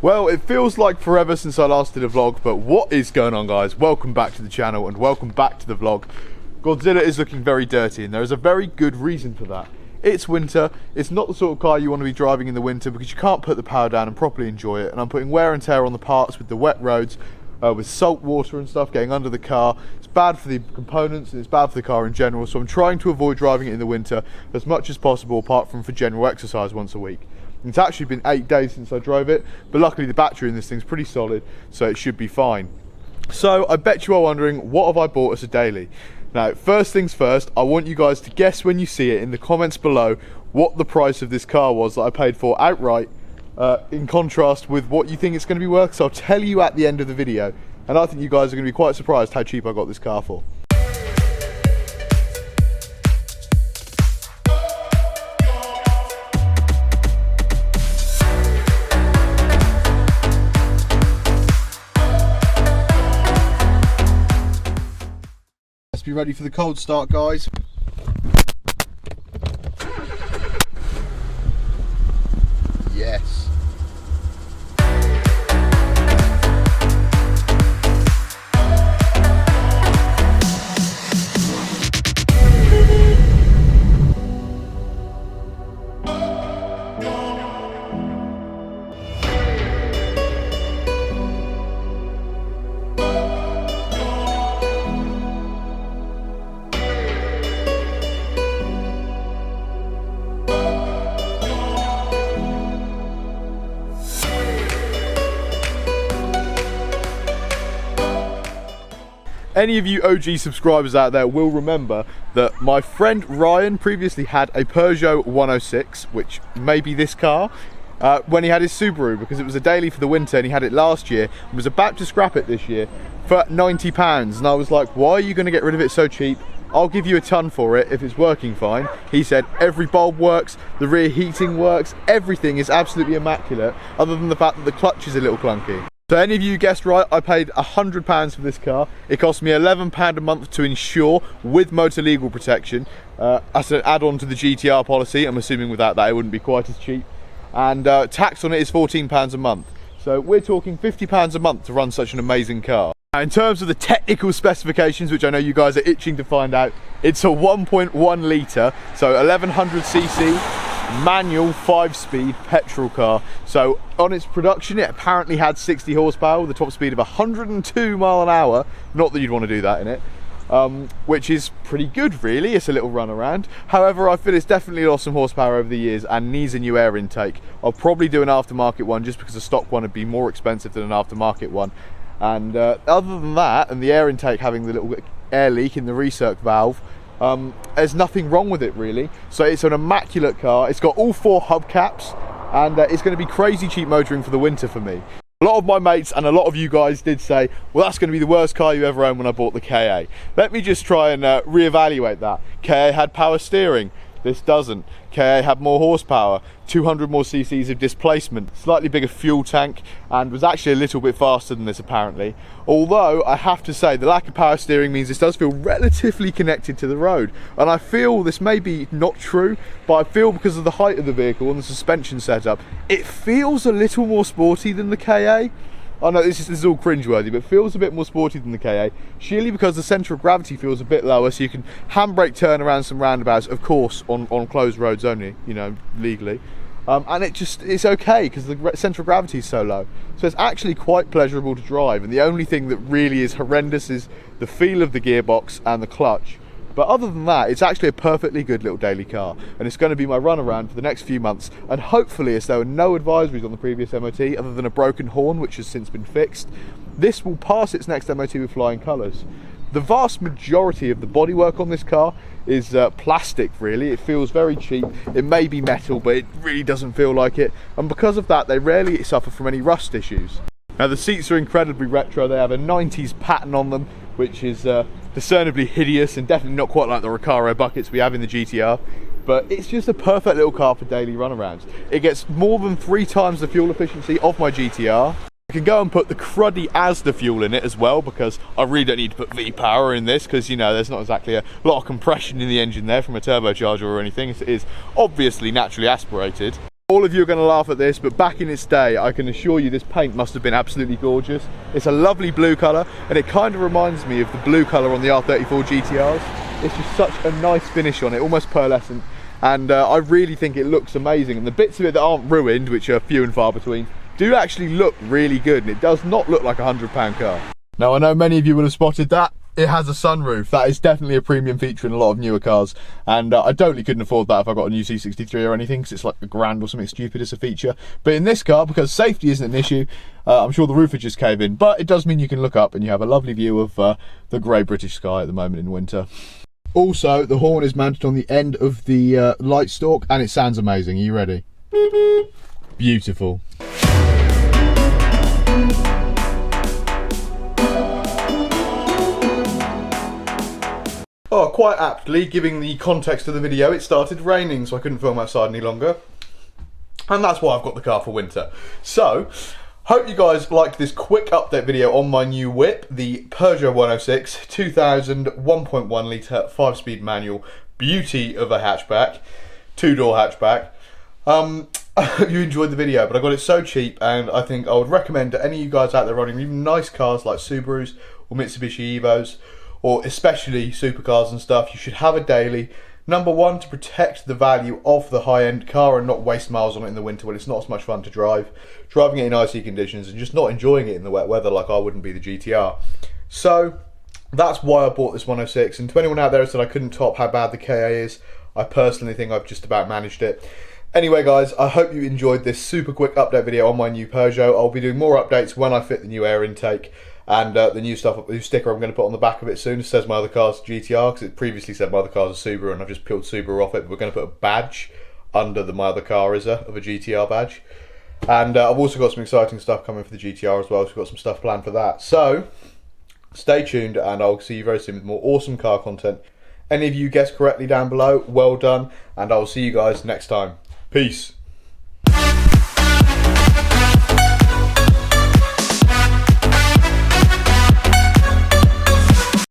Well, it feels like forever since I last did a vlog, but what is going on, guys? Welcome back to the channel and welcome back to the vlog. Godzilla is looking very dirty and there is a very good reason for that. It's winter. It's not the sort of car you want to be driving in the winter because you can't put the power down and properly enjoy it, and I'm putting wear and tear on the parts with the wet roads, with salt water and stuff getting under the car. It's bad for the components and it's bad for the car in general, so I'm trying to avoid driving it in the winter as much as possible, apart from for general exercise once a week. And it's actually been 8 days since I drove it, but luckily the battery in this thing's pretty solid, so it should be fine. So I bet you are wondering, what have I bought as a daily? Now, first things first, I want you guys to guess when you see it in the comments below what the price of this car was that I paid for outright, in contrast with what you think it's going to be worth. So I'll tell you at the end of the video, and I think you guys are going to be quite surprised how cheap I got this car for. Let's be ready for the cold start, guys. Yes. Any of you OG subscribers out there will remember that my friend Ryan previously had a Peugeot 106, which may be this car, when he had his Subaru, because it was a daily for the winter and he had it last year and was about to scrap it this year for £90. And I was like, why are you going to get rid of it so cheap? I'll give you a ton for it if it's working fine. He said every bulb works, the rear heating works, everything is absolutely immaculate, other than the fact that the clutch is a little clunky. So any of you guessed right, I paid £100 for this car. It cost me £11 a month to insure with motor legal protection. As an add-on to the GTR policy. I'm assuming without that it wouldn't be quite as cheap. And tax on it is £14 a month. So we're talking £50 a month to run such an amazing car. Now, in terms of the technical specifications, which I know you guys are itching to find out, it's a 1.1 litre, so 1100cc. Manual 5-speed petrol car. So on its production it apparently had 60 horsepower with a top speed of 102 mile an hour. Not that you'd want to do that in it, which is pretty good really. It's a little run around. However, I feel it's definitely lost some horsepower over the years and needs a new air intake. I'll probably do an aftermarket one just because a stock one would be more expensive than an aftermarket one. And other than that, and the air intake having the little air leak in the recirc valve, there's nothing wrong with it really. So it's an immaculate car. It's got all 4 hubcaps, and it's going to be crazy cheap motoring for the winter for me. A lot of my mates and a lot of you guys did say, well, that's going to be the worst car you ever owned when I bought the KA. Let me just try and reevaluate that. KA had power steering. This doesn't. KA had more horsepower, 200 more cc's of displacement, slightly bigger fuel tank, and was actually a little bit faster than this apparently. Although I have to say the lack of power steering means this does feel relatively connected to the road, and I feel this may be not true, but I feel because of the height of the vehicle and the suspension setup, it feels a little more sporty than the KA. I know this is all cringeworthy, but it feels a bit more sporty than the KA, sheerly because the centre of gravity feels a bit lower, so you can handbrake turn around some roundabouts, of course, on closed roads only, you know, legally. And it's okay because the centre of gravity is so low. So it's actually quite pleasurable to drive, and the only thing that really is horrendous is the feel of the gearbox and the clutch. But other than that, it's actually a perfectly good little daily car, and it's going to be my run around for the next few months, and hopefully, as there were no advisories on the previous MOT other than a broken horn which has since been fixed, this will pass its next MOT with flying colours. The vast majority of the bodywork on this car is plastic really. It feels very cheap. It may be metal, but it really doesn't feel like it, and because of that they rarely suffer from any rust issues. Now the seats are incredibly retro. They have a 90s pattern on them, which is discernibly hideous and definitely not quite like the Recaro buckets we have in the GTR, but it's just a perfect little car for daily runarounds. It gets more than 3 times the fuel efficiency of my GTR. I can go and put the cruddy Asda fuel in it as well, because I really don't need to put V-power in this, because you know there's not exactly a lot of compression in the engine there from a turbocharger or anything. It is obviously naturally aspirated. All of you are going to laugh at this, but back in its day, I can assure you this paint must have been absolutely gorgeous. It's a lovely blue colour, and it kind of reminds me of the blue colour on the R35 GTRs. It's just such a nice finish on it, almost pearlescent, and I really think it looks amazing. And the bits of it that aren't ruined, which are few and far between, do actually look really good, and it does not look like a £100 car. Now, I know many of you will have spotted that. It has a sunroof. That is definitely a premium feature in a lot of newer cars, and I totally couldn't afford that if I got a new C63 or anything, because it's like £1,000 or something stupid as a feature. But in this car, because safety isn't an issue, I'm sure the roof would just cave in, but it does mean you can look up and you have a lovely view of the grey British sky at the moment in winter. Also, the horn is mounted on the end of the light stalk, and it sounds amazing. Are you ready? Beautiful. Oh, quite aptly, giving the context of the video, it started raining, so I couldn't film outside any longer. And that's why I've got the car for winter. So, hope you guys liked this quick update video on my new whip, the Peugeot 106 2000 1.1 litre 5-speed manual beauty of a hatchback, 2-door hatchback. I hope you enjoyed the video, but I got it so cheap, and I think I would recommend to any of you guys out there running even nice cars like Subarus or Mitsubishi Evos, or especially supercars and stuff, you should have a daily. Number one, to protect the value of the high-end car and not waste miles on it in the winter when it's not as much fun to drive. Driving it in icy conditions and just not enjoying it in the wet weather like I wouldn't be the GTR. So, that's why I bought this 106. And to anyone out there who said I couldn't top how bad the KA is, I personally think I've just about managed it. Anyway guys, I hope you enjoyed this super quick update video on my new Peugeot. I'll be doing more updates when I fit the new air intake. And the new sticker I'm going to put on the back of it soon. It says my other car's GTR, because it previously said my other car's a Subaru, and I've just peeled Subaru off it. But we're going to put a badge under the my other car of a GTR badge. And I've also got some exciting stuff coming for the GTR as well, so we've got some stuff planned for that. So, stay tuned, and I'll see you very soon with more awesome car content. Any of you guessed correctly down below, well done, and I'll see you guys next time. Peace.